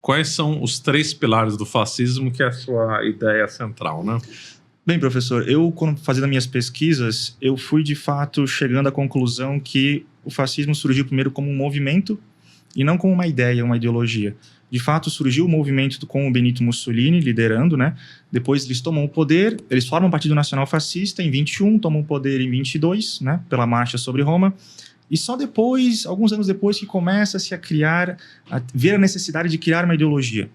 Quais são os 3 pilares do fascismo, que é a sua ideia central, né? Bem, professor, quando fazendo minhas pesquisas, eu fui, de fato, chegando à conclusão que o fascismo surgiu primeiro como um movimento e não como uma ideia, uma ideologia. De fato, surgiu o movimento com o Benito Mussolini liderando, né? Depois eles tomam o poder, eles formam o Partido Nacional Fascista em 21, tomam o poder em 22, né? Pela Marcha sobre Roma. E só depois, alguns anos depois, que começa-se a ver a necessidade de criar uma ideologia.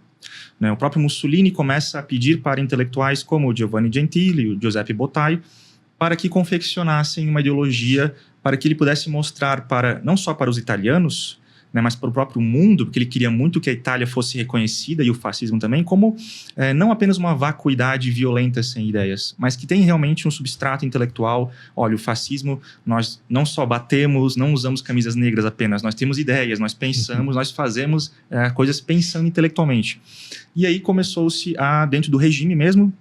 Né? O próprio Mussolini começa a pedir para intelectuais como o Giovanni Gentili, o Giuseppe Bottai, para que confeccionassem uma ideologia para que ele pudesse mostrar não só para os italianos, né, mas para o próprio mundo, porque ele queria muito que a Itália fosse reconhecida, e o fascismo também, como não apenas uma vacuidade violenta sem ideias, mas que tem realmente um substrato intelectual. Olha, o fascismo, nós não só batemos, não usamos camisas negras apenas, nós temos ideias, nós pensamos, nós fazemos coisas pensando intelectualmente. E aí começou-se, dentro do regime mesmo,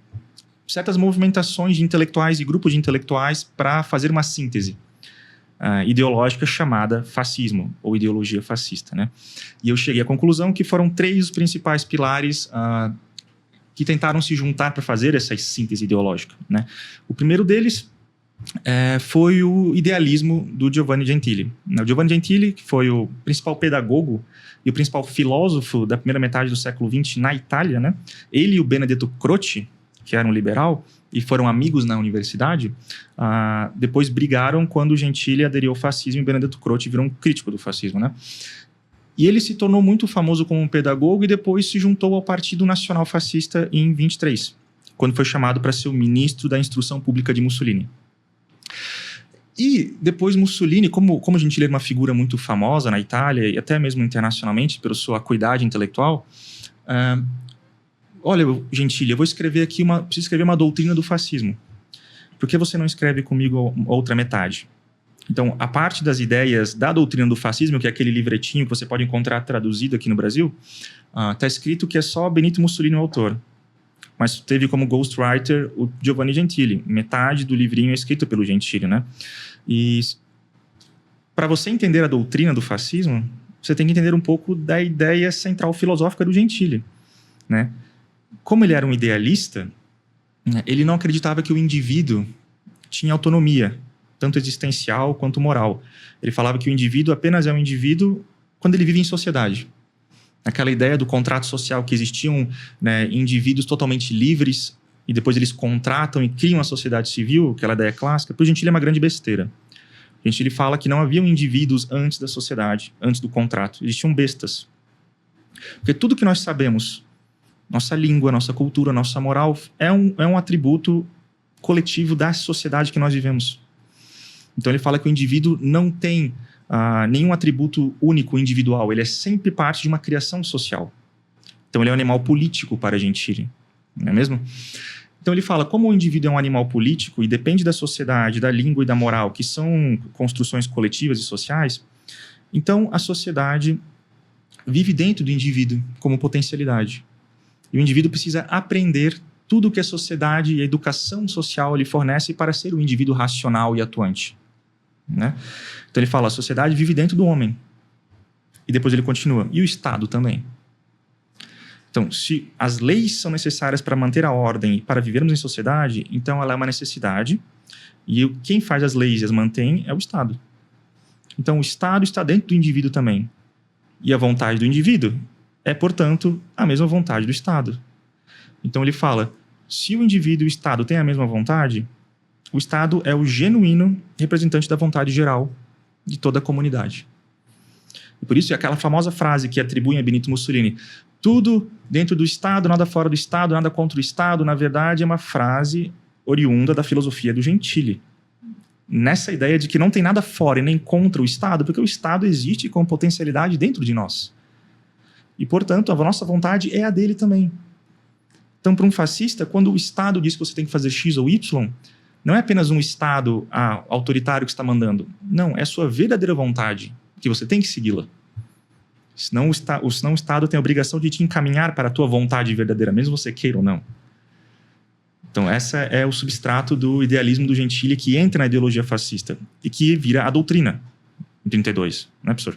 certas movimentações de intelectuais e grupos de intelectuais para fazer uma síntese ideológica chamada fascismo, ou ideologia fascista, né? E eu cheguei à conclusão que foram 3 os principais pilares que tentaram se juntar para fazer essa síntese ideológica, né? O primeiro deles foi o idealismo do Giovanni Gentili. O Giovanni Gentili, que foi o principal pedagogo e o principal filósofo da primeira metade do século XX na Itália, né? Ele e o Benedetto Croce, que era um liberal, e foram amigos na universidade, depois brigaram quando o Gentili aderiu ao fascismo e Benedetto Croce virou um crítico do fascismo, né? E ele se tornou muito famoso como um pedagogo e depois se juntou ao Partido Nacional Fascista em 23, quando foi chamado para ser o ministro da Instrução Pública de Mussolini. E depois Mussolini, como Gentili era uma figura muito famosa na Itália e até mesmo internacionalmente pela sua acuidade intelectual, olha, Gentili, eu vou escrever aqui preciso escrever uma doutrina do fascismo. Por que você não escreve comigo a outra metade? Então, a parte das ideias da doutrina do fascismo, que é aquele livretinho que você pode encontrar traduzido aqui no Brasil, está escrito que é só Benito Mussolini o autor. Mas teve como ghostwriter o Giovanni Gentili. Metade do livrinho é escrito pelo Gentili, né? E para você entender a doutrina do fascismo, você tem que entender um pouco da ideia central filosófica do Gentili, né? Como ele era um idealista, ele não acreditava que o indivíduo tinha autonomia, tanto existencial quanto moral. Ele falava que o indivíduo apenas é um indivíduo quando ele vive em sociedade. Aquela ideia do contrato social, que existiam, né, indivíduos totalmente livres e depois eles contratam e criam uma sociedade civil, aquela ideia clássica, para o Gentili é uma grande besteira. O Gentili fala que não haviam indivíduos antes da sociedade, antes do contrato. Existiam bestas. Porque tudo que nós sabemos, nossa língua, nossa cultura, nossa moral, é um atributo coletivo da sociedade que nós vivemos. Então ele fala que o indivíduo não tem nenhum atributo único, individual. Ele é sempre parte de uma criação social. Então ele é um animal político para Gentili, não é mesmo? Então ele fala, como o indivíduo é um animal político e depende da sociedade, da língua e da moral, que são construções coletivas e sociais, então a sociedade vive dentro do indivíduo como potencialidade. E o indivíduo precisa aprender tudo o que a sociedade e a educação social lhe fornece para ser um indivíduo racional e atuante, né? Então ele fala, a sociedade vive dentro do homem. E depois ele continua, e o Estado também. Então, se as leis são necessárias para manter a ordem e para vivermos em sociedade, então ela é uma necessidade, e quem faz as leis e as mantém é o Estado. Então o Estado está dentro do indivíduo também. E a vontade do indivíduo é, portanto, a mesma vontade do Estado. Então ele fala, se o indivíduo e o Estado têm a mesma vontade, o Estado é o genuíno representante da vontade geral de toda a comunidade. E por isso, aquela famosa frase que atribuem a Benito Mussolini, tudo dentro do Estado, nada fora do Estado, nada contra o Estado, na verdade é uma frase oriunda da filosofia do Gentili. Nessa ideia de que não tem nada fora e nem contra o Estado, porque o Estado existe com potencialidade dentro de nós. E, portanto, a nossa vontade é a dele também. Então, para um fascista, quando o Estado diz que você tem que fazer X ou Y, não é apenas um Estado autoritário que está mandando. Não, é a sua verdadeira vontade, que você tem que segui-la. Senão o Estado tem a obrigação de te encaminhar para a tua vontade verdadeira, mesmo você queira ou não. Então, essa é o substrato do idealismo do Gentili, que entra na ideologia fascista e que vira a doutrina em 32, não é, professor?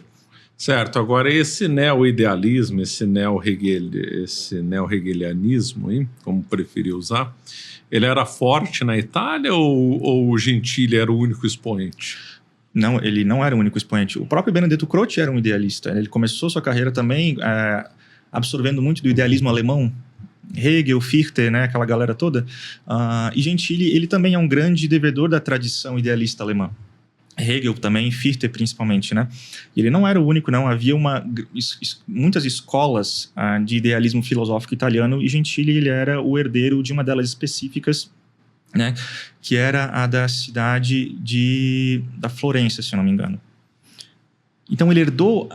Certo, agora esse neo-idealismo, esse neo-hegelianismo, hein, como preferia usar, ele era forte na Itália ou o Gentili era o único expoente? Não, ele não era o único expoente. O próprio Benedetto Croce era um idealista. Ele começou sua carreira também absorvendo muito do idealismo alemão. Hegel, Fichte, né, aquela galera toda. E Gentili, ele também é um grande devedor da tradição idealista alemã. Hegel também, Fichte principalmente, né? E ele não era o único, não. Havia muitas escolas de idealismo filosófico italiano e Gentili, ele era o herdeiro de uma delas específicas, né? Que era a da cidade da Florença, se eu não me engano. Então ele herdou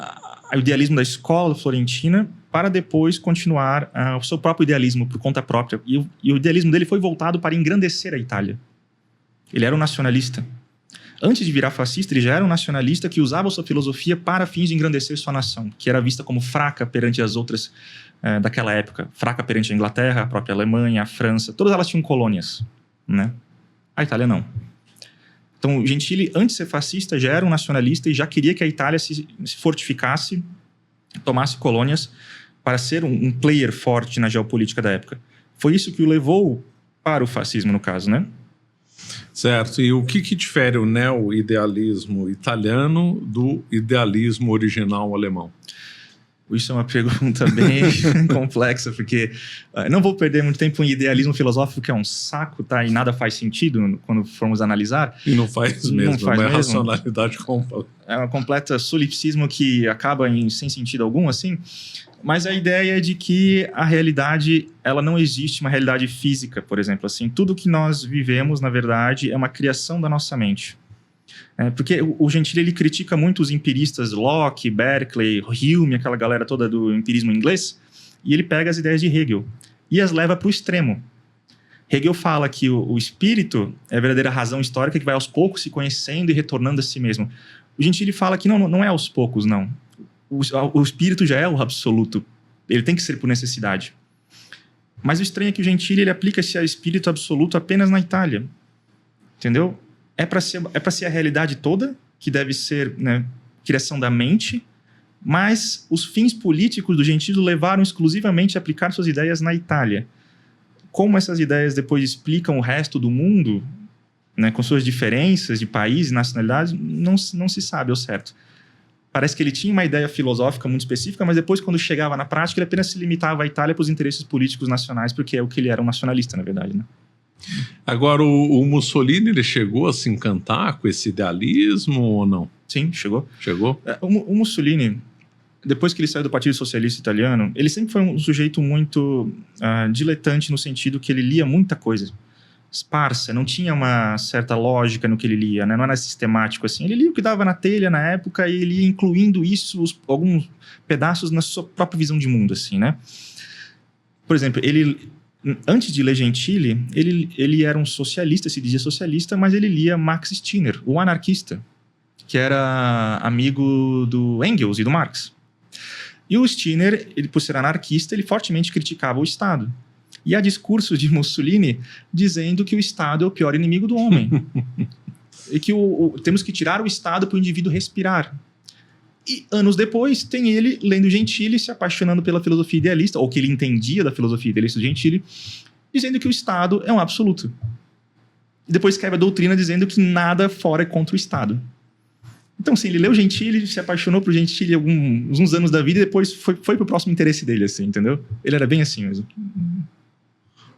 o idealismo da escola florentina para depois continuar o seu próprio idealismo por conta própria. E o idealismo dele foi voltado para engrandecer a Itália. Ele era um nacionalista. Antes de virar fascista, ele já era um nacionalista que usava sua filosofia para fins de engrandecer sua nação, que era vista como fraca perante as outras daquela época. Fraca perante a Inglaterra, a própria Alemanha, a França. Todas elas tinham colônias, né? A Itália não. Então, Gentili, antes de ser fascista, já era um nacionalista e já queria que a Itália se fortificasse, tomasse colônias para ser um player forte na geopolítica da época. Foi isso que o levou para o fascismo, no caso, né? Certo. E o que difere o neo-idealismo italiano do idealismo original alemão? Isso é uma pergunta bem complexa, porque não vou perder muito tempo em idealismo filosófico, que é um saco, tá? E nada faz sentido quando formos analisar. E não faz mesmo, não faz mesmo. Racionalidade completa. É uma completa solipsismo que acaba sem sentido algum, assim. Mas a ideia é de que a realidade, ela não existe uma realidade física, por exemplo, assim. Tudo que nós vivemos, na verdade, é uma criação da nossa mente. Porque o Gentili, ele critica muito os empiristas Locke, Berkeley, Hume, aquela galera toda do empirismo inglês, e ele pega as ideias de Hegel e as leva para o extremo. Hegel fala que o espírito é a verdadeira razão histórica que vai aos poucos se conhecendo e retornando a si mesmo. O Gentili fala que não é aos poucos, não. O espírito já é o absoluto. Ele tem que ser por necessidade. Mas o estranho é que o Gentili, ele aplica esse espírito absoluto apenas na Itália. Entendeu? É para ser a realidade toda, que deve ser, né, criação da mente, mas os fins políticos do Gentili levaram exclusivamente a aplicar suas ideias na Itália. Como essas ideias depois explicam o resto do mundo, né, com suas diferenças de país e nacionalidades, não se sabe ao certo. Parece que ele tinha uma ideia filosófica muito específica, mas depois, quando chegava na prática, ele apenas se limitava à Itália para os interesses políticos nacionais, porque é o que ele era, um nacionalista, na verdade, né? Agora, o Mussolini, ele chegou a se encantar com esse idealismo ou não? Sim, chegou. Chegou? O Mussolini, depois que ele saiu do Partido Socialista Italiano, ele sempre foi um sujeito muito diletante no sentido que ele lia muita coisa. Esparsa, não tinha uma certa lógica no que ele lia, né? Não era sistemático assim. Ele lia o que dava na telha na época e ele ia incluindo isso, alguns pedaços na sua própria visão de mundo, assim, né? Por exemplo, antes de ler Gentili, ele era um socialista, se dizia socialista, mas ele lia Max Stirner, o anarquista, que era amigo do Engels e do Marx. E o Stirner, ele, por ser anarquista, ele fortemente criticava o Estado. E há discursos de Mussolini dizendo que o Estado é o pior inimigo do homem. E que temos que tirar o Estado para o indivíduo respirar. E anos depois, tem ele lendo Gentili, se apaixonando pela filosofia idealista, ou que ele entendia da filosofia idealista do Gentili, dizendo que o Estado é um absoluto. E depois escreve a doutrina dizendo que nada fora é contra o Estado. Então, sim, ele leu Gentili, se apaixonou por Gentili uns anos da vida e depois foi pro próximo interesse dele, assim, entendeu? Ele era bem assim mesmo.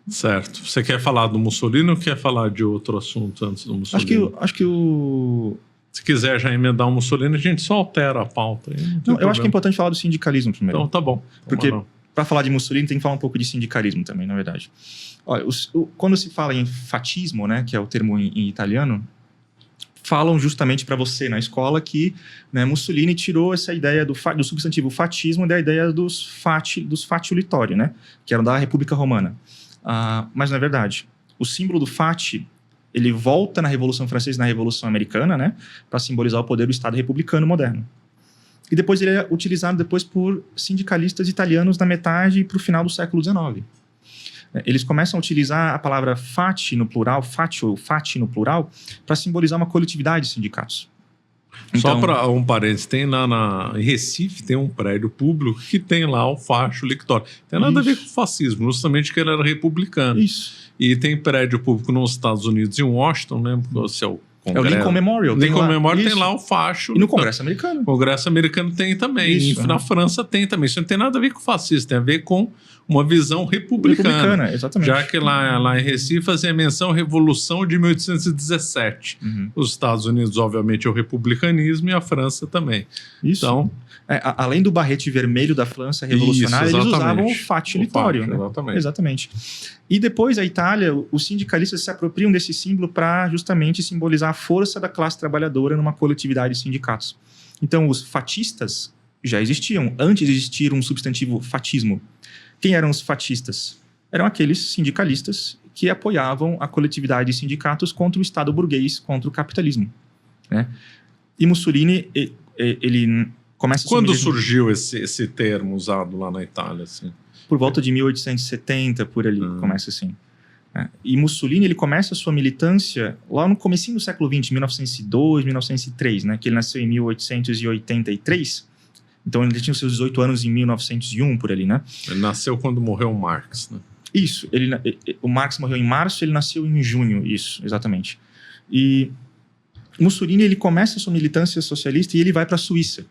Certo. Você quer falar do Mussolini ou quer falar de outro assunto antes do Mussolini? Acho que o... Se quiser já emendar o Mussolini, a gente só altera a pauta. Não, eu acho que é importante falar do sindicalismo primeiro. Então, tá bom. Porque para falar de Mussolini tem que falar um pouco de sindicalismo também, na verdade. Olha, quando se fala em fascismo, né, que é o termo em italiano, falam justamente para você na escola que, né, Mussolini tirou essa ideia do substantivo fatismo da ideia dos fatiulitori, né, que eram da República Romana. Mas não é verdade. O símbolo do fati, ele volta na Revolução Francesa e na Revolução Americana, né, para simbolizar o poder do Estado republicano moderno. E depois ele é utilizado por sindicalistas italianos na metade para o final do século XIX. Eles começam a utilizar a palavra fati no plural, fatio, fati no plural, para simbolizar uma coletividade de sindicatos. Só para um parênteses, tem lá em Recife, tem um prédio público que tem lá o facho lictório. Tem nada a ver com fascismo, justamente que ele era republicano. Isso. E tem prédio público nos Estados Unidos, em Washington, né? Se é o Congresso. É o Lincoln Memorial. Lincoln Memorial tem lá o facho. E no Congresso americano. O Congresso americano tem também. Isso, e na França tem também. Isso não tem nada a ver com fascismo, tem a ver com uma visão republicana. Exatamente. Já que lá em Recife fazia menção à Revolução de 1817. Os Estados Unidos, obviamente, é o republicanismo e a França também. Isso. Então, além do barrete vermelho da França revolucionária, eles usavam o facho litório. Né? Exatamente. E depois, a Itália, os sindicalistas se apropriam desse símbolo para justamente simbolizar a força da classe trabalhadora numa coletividade de sindicatos. Então, os fatistas já existiam. Antes de existir um substantivo fatismo. Quem eram os fatistas? Eram aqueles sindicalistas que apoiavam a coletividade de sindicatos contra o Estado burguês, contra o capitalismo. Né? E Mussolini, ele começa a... Quando surgiu esse termo usado lá na Itália? Assim? Por volta de 1870, por ali, começa assim. E Mussolini, ele começa a sua militância lá no comecinho do século XX, 1902, 1903, né? Que ele nasceu em 1883. Então ele tinha os seus 18 anos em 1901, por ali, né? Ele nasceu quando morreu o Marx, né? Isso. O Marx morreu em março, ele nasceu em junho, isso, exatamente. E Mussolini, ele começa a sua militância socialista e ele vai para a Suíça.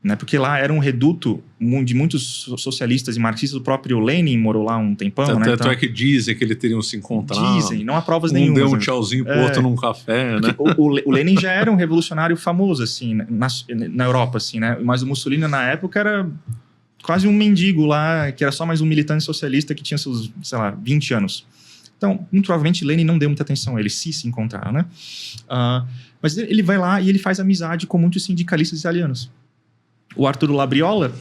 Né, porque lá era um reduto de muitos socialistas e marxistas. O próprio Lenin morou lá um tempão. Tanto é que dizem que eles teriam se encontrado. Dizem, não há provas nenhuma. Deu um tchauzinho pro outro num café, né? O Lenin já era um revolucionário famoso, assim, na Europa, assim, né? Mas o Mussolini, na época, era quase um mendigo lá, que era só mais um militante socialista que tinha seus, sei lá, 20 anos. Então, muito provavelmente, Lenin não deu muita atenção a ele, se encontraram, né? Mas ele vai lá e ele faz amizade com muitos sindicalistas italianos. O Arturo Labriola,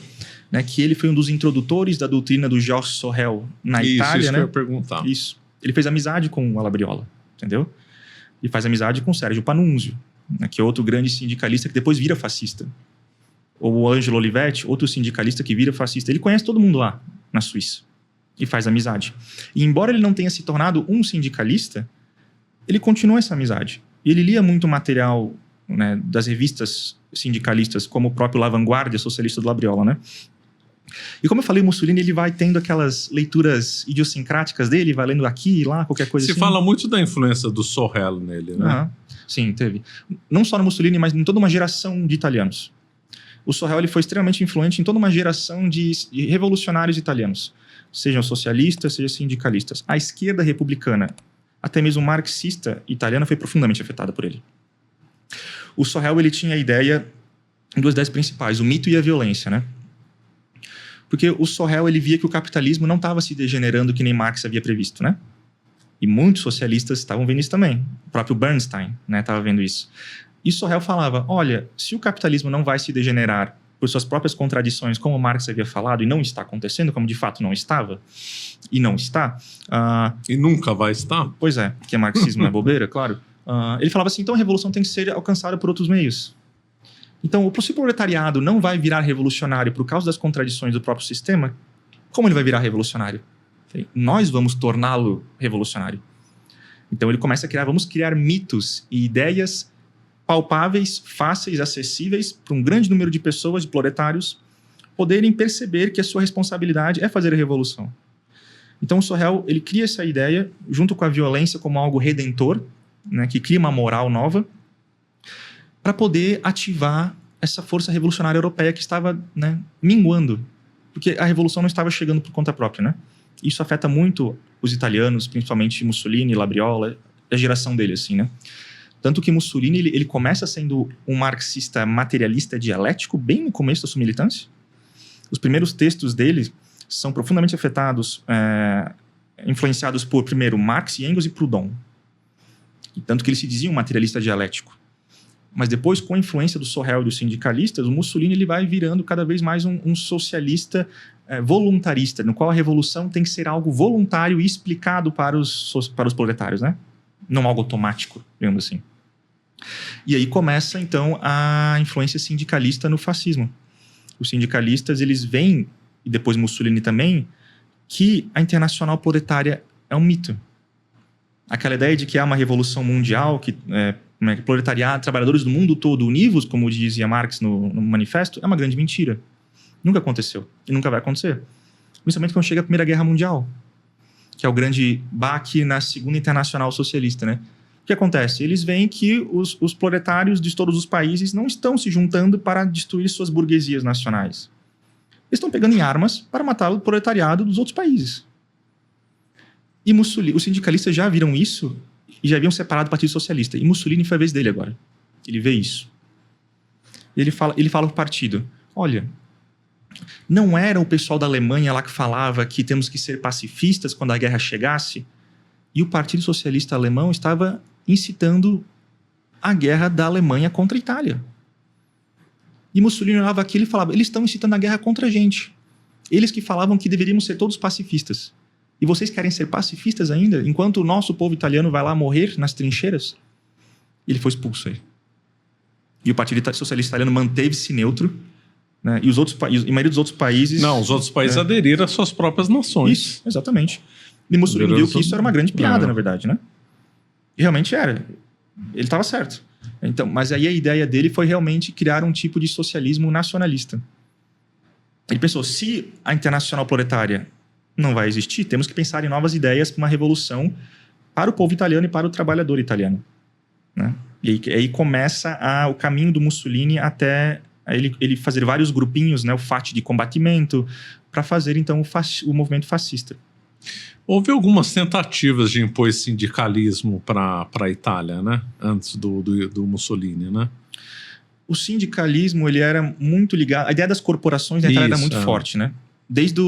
né, que ele foi um dos introdutores da doutrina do Georges Sorel na Itália. Isso né? que eu ia perguntar. Isso. Ele fez amizade com o Labriola, entendeu? E faz amizade com o Sérgio Panunzio, né, que é outro grande sindicalista que depois vira fascista. Ou o Angelo Olivetti, outro sindicalista que vira fascista. Ele conhece todo mundo lá na Suíça e faz amizade. E embora ele não tenha se tornado um sindicalista, ele continua essa amizade. E ele lia muito material, né, das revistas sindicalistas, como o próprio La Vanguardia, socialista do Labriola, né? E como eu falei, o Mussolini, ele vai tendo aquelas leituras idiosincráticas dele, vai lendo aqui e lá, qualquer coisa assim. Se fala muito da influência do Sorel nele, né? Sim, teve. Não só no Mussolini, mas em toda uma geração de italianos. O Sorel, ele foi extremamente influente em toda uma geração de revolucionários italianos, sejam socialistas, sejam sindicalistas. A esquerda republicana, até mesmo marxista italiana, foi profundamente afetada por ele. O Sorel, ele tinha a ideia, duas ideias principais, o mito e a violência, né? Porque o Sorel, ele via que o capitalismo não estava se degenerando que nem Marx havia previsto, né? E muitos socialistas estavam vendo isso também. O próprio Bernstein, né, estava vendo isso. E Sorel falava, olha, se o capitalismo não vai se degenerar por suas próprias contradições, como Marx havia falado, e não está acontecendo, como de fato não estava, e não está... E nunca vai estar? Pois é, porque marxismo não é bobeira, claro. Ele falava assim, então a revolução tem que ser alcançada por outros meios. Então, se o proletariado não vai virar revolucionário por causa das contradições do próprio sistema, como ele vai virar revolucionário? Nós vamos torná-lo revolucionário. Então ele começa a criar, vamos criar mitos e ideias palpáveis, fáceis, acessíveis para um grande número de pessoas, de proletários, poderem perceber que a sua responsabilidade é fazer a revolução. Então o Sorel, ele cria essa ideia, junto com a violência como algo redentor, né, que cria uma moral nova, para poder ativar essa força revolucionária europeia que estava, né, minguando, porque a revolução não estava chegando por conta própria, né? Isso afeta muito os italianos, principalmente Mussolini, Labriola, a geração dele, assim, né? Tanto que Mussolini, ele começa sendo um marxista materialista dialético bem no começo da sua militância. Os primeiros textos dele são profundamente afetados, influenciados por, primeiro, Marx e Engels e Proudhon. E tanto que ele se dizia um materialista dialético. Mas depois, com a influência do Sorel e dos sindicalistas, o Mussolini ele vai virando cada vez mais um socialista voluntarista, no qual a revolução tem que ser algo voluntário e explicado para os proletários, né? Não algo automático, digamos assim. E aí começa, então, a influência sindicalista no fascismo. Os sindicalistas, eles veem, e depois Mussolini também, que a Internacional Proletária é um mito. Aquela ideia de que há uma revolução mundial que né, proletariado, trabalhadores do mundo todo univos, como dizia Marx no manifesto, é uma grande mentira. Nunca aconteceu e nunca vai acontecer. Principalmente quando chega a Primeira Guerra Mundial, que é o grande baque na Segunda Internacional Socialista, né? O que acontece? Eles veem que os proletários de todos os países não estão se juntando para destruir suas burguesias nacionais. Eles estão pegando em armas para matar o proletariado dos outros países. E Mussolini, os sindicalistas já viram isso e já haviam separado o Partido Socialista. E Mussolini foi a vez dele agora. Ele vê isso. Ele fala para o partido, olha, não era o pessoal da Alemanha lá que falava que temos que ser pacifistas quando a guerra chegasse? E o Partido Socialista Alemão estava incitando a guerra da Alemanha contra a Itália. E Mussolini olhava aquilo e falava, eles estão incitando a guerra contra a gente. Eles que falavam que deveríamos ser todos pacifistas. E vocês querem ser pacifistas ainda? Enquanto o nosso povo italiano vai lá morrer nas trincheiras? Ele foi expulso aí. E o Partido Socialista Italiano manteve-se neutro, né? E a maioria dos outros países... Não, os outros países aderiram às suas próprias nações. Isso, exatamente. E Mussolini viu que isso era uma grande piada, na verdade, né? E realmente era. Ele estava certo. Então, mas aí a ideia dele foi realmente criar um tipo de socialismo nacionalista. Ele pensou, se a Internacional Proletária não vai existir, temos que pensar em novas ideias para uma revolução para o povo italiano e para o trabalhador italiano, né? E aí começa o caminho do Mussolini até ele fazer vários grupinhos, né, o Fati de combatimento, para fazer então o movimento fascista. Houve algumas tentativas de impor esse sindicalismo para a Itália, né? Antes do Mussolini, né? O sindicalismo ele era muito ligado... A ideia das corporações na Itália era muito forte, né? Desde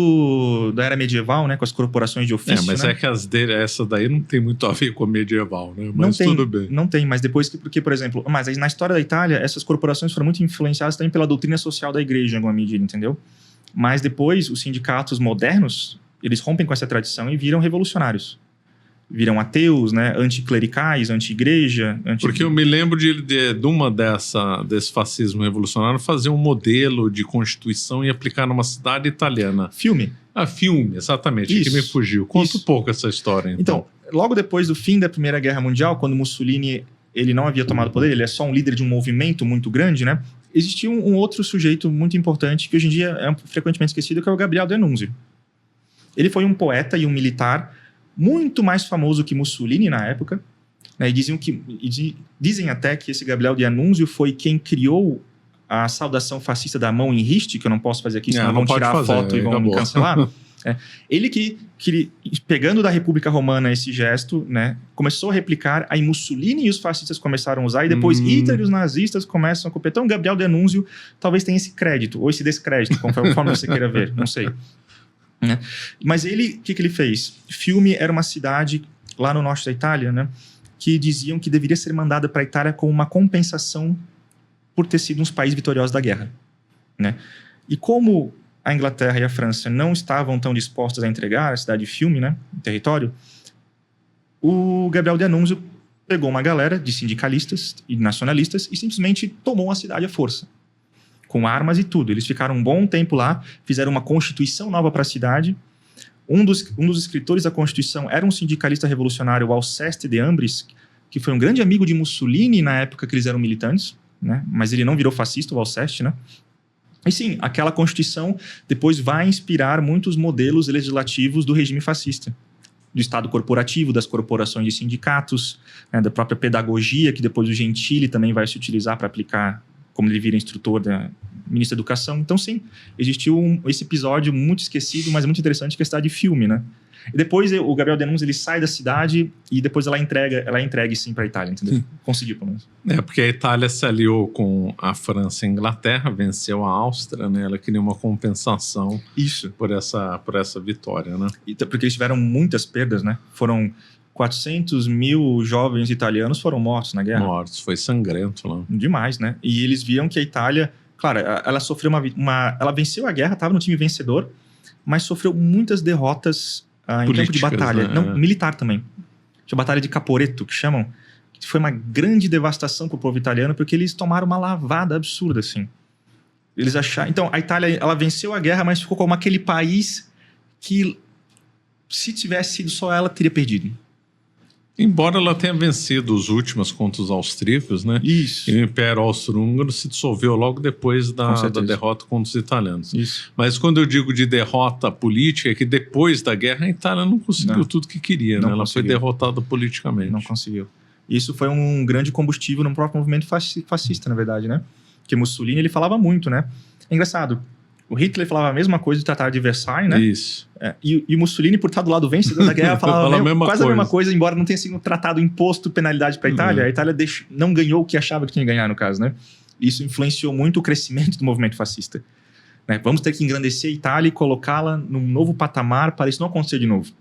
da era medieval, né? Com as corporações de ofício, mas né? é que essa daí não tem muito a ver com a medieval, né? Mas não tem, tudo bem. Não tem, mas depois porque, por exemplo... Mas aí na história da Itália, essas corporações foram muito influenciadas também pela doutrina social da igreja, em alguma medida, entendeu? Mas depois, os sindicatos modernos, eles rompem com essa tradição e viram revolucionários. Viram ateus, né? Anticlericais, anti-igreja. Porque eu me lembro de uma desse fascismo revolucionário fazer um modelo de constituição e aplicar numa cidade italiana. Filme. Filme, exatamente. Isso, que me fugiu. Conta um pouco essa história, então. Logo depois do fim da Primeira Guerra Mundial, quando Mussolini ele não havia tomado poder, ele é só um líder de um movimento muito grande, né? Existia um outro sujeito muito importante que hoje em dia é frequentemente esquecido, que é o Gabriel D'Annunzio. Ele foi um poeta e um militar muito mais famoso que Mussolini na época, né? E dizem até que esse Gabriel D'Annunzio foi quem criou a saudação fascista da mão em riste, que eu não posso fazer aqui, senão vão tirar a foto e vão me cancelar. Ele que, pegando da República Romana esse gesto, né, começou a replicar, aí Mussolini e os fascistas começaram a usar, e depois Hitler e os nazistas começam a copiar. Então, Gabriel D'Annunzio talvez tenha esse crédito, ou esse descrédito, conforme você queira ver, não sei. Né? Mas ele, o que ele fez? Fiume era uma cidade lá no norte da Itália, né, que diziam que deveria ser mandada para a Itália como uma compensação por ter sido uns países vitoriosos da guerra, né? E como a Inglaterra e a França não estavam tão dispostas a entregar a cidade de Fiume, né, o território, o Gabriel D'Annunzio pegou uma galera de sindicalistas e nacionalistas e simplesmente tomou a cidade à força, com armas e tudo. Eles ficaram um bom tempo lá, fizeram uma constituição nova para a cidade. Um dos escritores da Constituição era um sindicalista revolucionário, o Alceste de Ambris, que foi um grande amigo de Mussolini na época que eles eram militantes, né? Mas ele não virou fascista, o Alceste, né? E sim, aquela Constituição depois vai inspirar muitos modelos legislativos do regime fascista. Do Estado corporativo, das corporações de sindicatos, né, da própria pedagogia, que depois o Gentili também vai se utilizar para aplicar, como ele vira instrutor da ministra da Educação. Então, sim, existiu esse episódio muito esquecido, mas muito interessante, que é a cidade de Fiume, né? E depois o Gabriel D'Annunzio ele sai da cidade e depois ela entrega sim para a Itália, entendeu? Conseguiu, pelo menos. Porque a Itália se aliou com a França e a Inglaterra, venceu a Áustria, né? Ela queria uma compensação por essa vitória, né? Porque eles tiveram muitas perdas, né? Foram 400 mil jovens italianos foram mortos na guerra. Mortos, foi sangrento lá. Demais, né? E eles viam que a Itália, claro, ela sofreu ela venceu a guerra, estava no time vencedor, mas sofreu muitas derrotas em campo de batalha, né? Não, militar também. Tinha a Batalha de Caporetto, que chamam, que foi uma grande devastação para o povo italiano, porque eles tomaram uma lavada absurda, assim. Eles acharam... Então, a Itália, ela venceu a guerra, mas ficou como aquele país que, se tivesse sido só ela, teria perdido. Embora ela tenha vencido os últimos contra os austríacos, né? Isso. E o Império Austro-Húngaro se dissolveu logo depois da certeza. derrota contra os italianos. Isso. Mas quando eu digo de derrota política, é que depois da guerra a Itália não conseguiu tudo que queria, né? Ela foi derrotada politicamente. Não conseguiu. Isso foi um grande combustível no próprio movimento fascista, na verdade, né? Porque Mussolini, ele falava muito, né? É engraçado. O Hitler falava a mesma coisa do Tratado de Versailles, né? Isso. E Mussolini, por estar do lado vencedor da guerra, falava quase a mesma coisa, embora não tenha sido um tratado imposto penalidade para a Itália. A Itália não ganhou o que achava que tinha que ganhar, no caso, né? Isso influenciou muito o crescimento do movimento fascista. Né? Vamos ter que engrandecer a Itália e colocá-la num novo patamar para isso não acontecer de novo.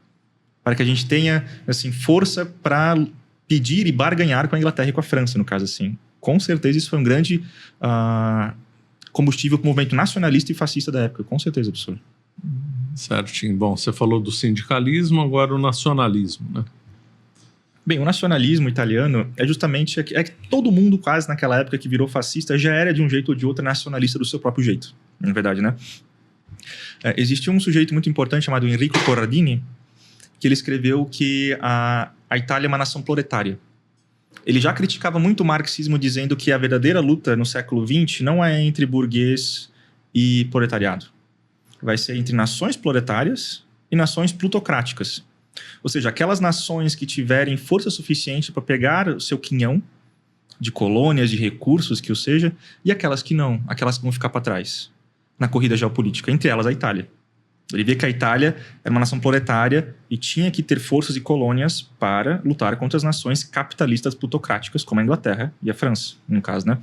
Para que a gente tenha, assim, força para pedir e barganhar com a Inglaterra e com a França, no caso, assim. Com certeza isso foi um grande combustível para o movimento nacionalista e fascista da época. Com certeza, professor. Certinho. Bom, você falou do sindicalismo, agora o nacionalismo, né? Bem, o nacionalismo italiano é justamente... É que todo mundo quase naquela época que virou fascista já era de um jeito ou de outro nacionalista do seu próprio jeito. Na verdade, né? Existe um sujeito muito importante chamado Enrico Corradini, que ele escreveu que a Itália é uma nação proletária. Ele já criticava muito o marxismo, dizendo que a verdadeira luta no século XX não é entre burguês e proletariado. Vai ser entre nações proletárias e nações plutocráticas. Ou seja, aquelas nações que tiverem força suficiente para pegar o seu quinhão de colônias, de recursos, que o seja, e aquelas que não, aquelas que vão ficar para trás na corrida geopolítica, entre elas a Itália. Ele vê que a Itália era uma nação proletária e tinha que ter forças e colônias para lutar contra as nações capitalistas plutocráticas, como a Inglaterra e a França, no caso, né?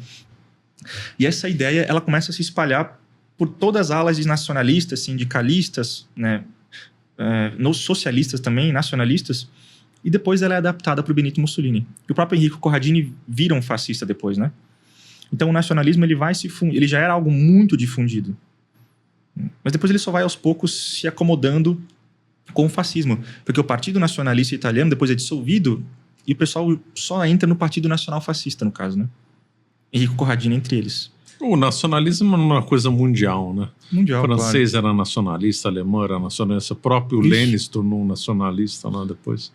E essa ideia, ela começa a se espalhar por todas as alas de nacionalistas, sindicalistas, né? Nos socialistas também, nacionalistas, e depois ela é adaptada para o Benito Mussolini. E o próprio Enrico Corradini vira um fascista depois, né? Então o nacionalismo ele já era algo muito difundido. Mas depois ele só vai aos poucos se acomodando com o fascismo. Porque o Partido Nacionalista Italiano depois é dissolvido e o pessoal só entra no Partido Nacional Fascista, no caso, né? Enrico Corradini entre eles. O nacionalismo é uma coisa mundial, né? Mundial, o francês claro. era nacionalista, alemão era nacionalista, o próprio Lenin se tornou um nacionalista lá depois.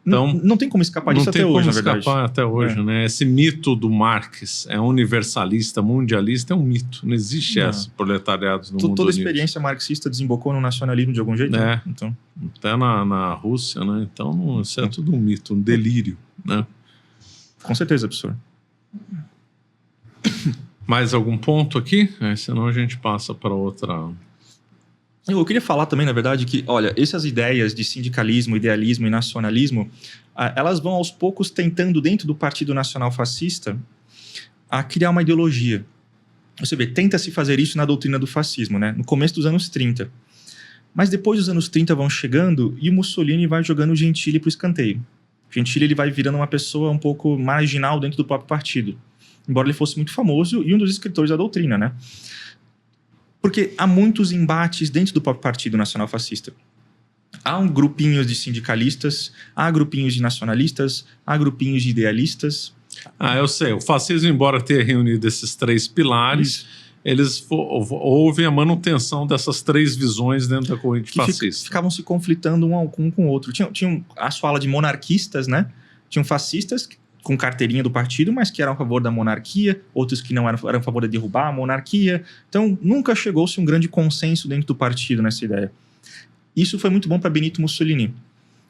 Então, não tem como escapar disso até hoje, na verdade. Não tem como escapar até hoje, né? Esse mito do Marx é universalista, mundialista, é um mito. Não existe esse proletariado no mundo. Toda a experiência marxista desembocou no nacionalismo de algum jeito? É, né? Então. Até na Rússia, né? Então, isso é tudo um mito, um delírio, né? Com certeza, professor. Mais algum ponto aqui? Senão a gente passa para outra... Eu queria falar também, na verdade, que, olha, essas ideias de sindicalismo, idealismo e nacionalismo, elas vão aos poucos tentando, dentro do Partido Nacional Fascista, a criar uma ideologia. Você vê, tenta-se fazer isso na doutrina do fascismo, né? No começo dos anos 30. Mas depois os anos 30 vão chegando e o Mussolini vai jogando o Gentili para o escanteio. O Gentili ele vai virando uma pessoa um pouco marginal dentro do próprio partido. Embora ele fosse muito famoso e um dos escritores da doutrina, né? Porque há muitos embates dentro do próprio Partido Nacional Fascista. Há grupinhos de sindicalistas, há grupinhos de nacionalistas, há grupinhos de idealistas. Eu sei. O fascismo, embora tenha reunido esses três pilares, houve a manutenção dessas três visões dentro da corrente fascista. Ficavam se conflitando um com o outro. Tinha a fala de monarquistas, né? Tinham fascistas com carteirinha do partido, mas que eram a favor da monarquia, outros que não eram a favor de derrubar a monarquia. Então, nunca chegou-se um grande consenso dentro do partido nessa ideia. Isso foi muito bom para Benito Mussolini,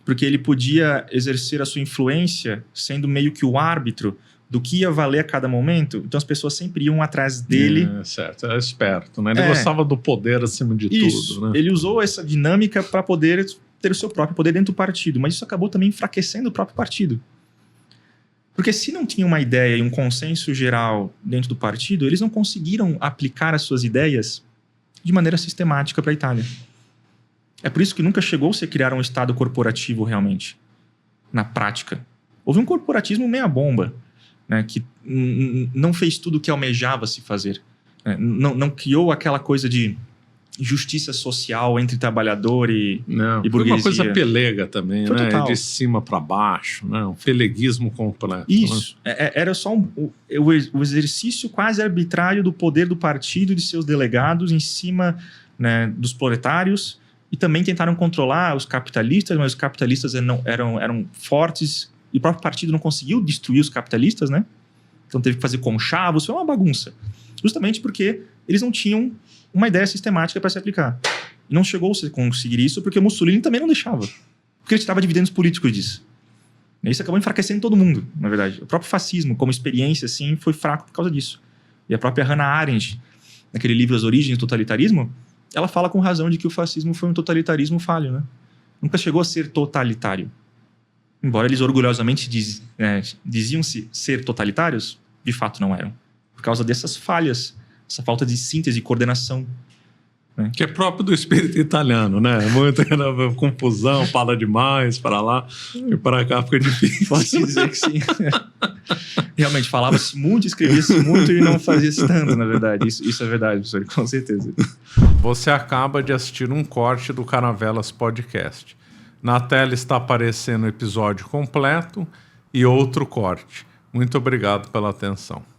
porque ele podia exercer a sua influência sendo meio que o árbitro do que ia valer a cada momento. Então, as pessoas sempre iam atrás dele. Certo, era esperto, né? Ele gostava do poder acima de tudo, né? Ele usou essa dinâmica para poder ter o seu próprio poder dentro do partido, mas isso acabou também enfraquecendo o próprio partido. Porque se não tinha uma ideia e um consenso geral dentro do partido, eles não conseguiram aplicar as suas ideias de maneira sistemática para a Itália. É por isso que nunca chegou-se a criar um Estado corporativo realmente, na prática. Houve um corporatismo meia bomba, né, que não fez tudo o que almejava se fazer. Né, não criou aquela coisa de justiça social entre trabalhador e burguesia. Foi uma coisa pelega também, foi né? Total. De cima para baixo, né? Um peleguismo completo. Isso. Né? Era só o exercício quase arbitrário do poder do partido e de seus delegados em cima, né, dos proletários, e também tentaram controlar os capitalistas, mas os capitalistas eram fortes E o próprio partido não conseguiu destruir os capitalistas, né? Então teve que fazer conchavos, foi uma bagunça. Justamente porque eles não tinham uma ideia sistemática para se aplicar. E não chegou a conseguir isso porque o Mussolini também não deixava. Porque ele tirava dividendos políticos disso. E isso acabou enfraquecendo todo mundo, na verdade. O próprio fascismo, como experiência, assim, foi fraco por causa disso. E a própria Hannah Arendt, naquele livro As Origens do Totalitarismo, ela fala com razão de que o fascismo foi um totalitarismo falho, né? Nunca chegou a ser totalitário. Embora eles orgulhosamente diziam-se ser totalitários, de fato não eram. Por causa dessas falhas, essa falta de síntese e coordenação. Né? Que é próprio do espírito italiano, né? Muita confusão, fala demais, para lá e para cá fica difícil. Pode-se dizer que sim. Realmente, falava-se muito, escrevia-se muito e não fazia-se tanto, na verdade. Isso é verdade, professor, com certeza. Você acaba de assistir um corte do Caravelas Podcast. Na tela está aparecendo o episódio completo e outro corte. Muito obrigado pela atenção.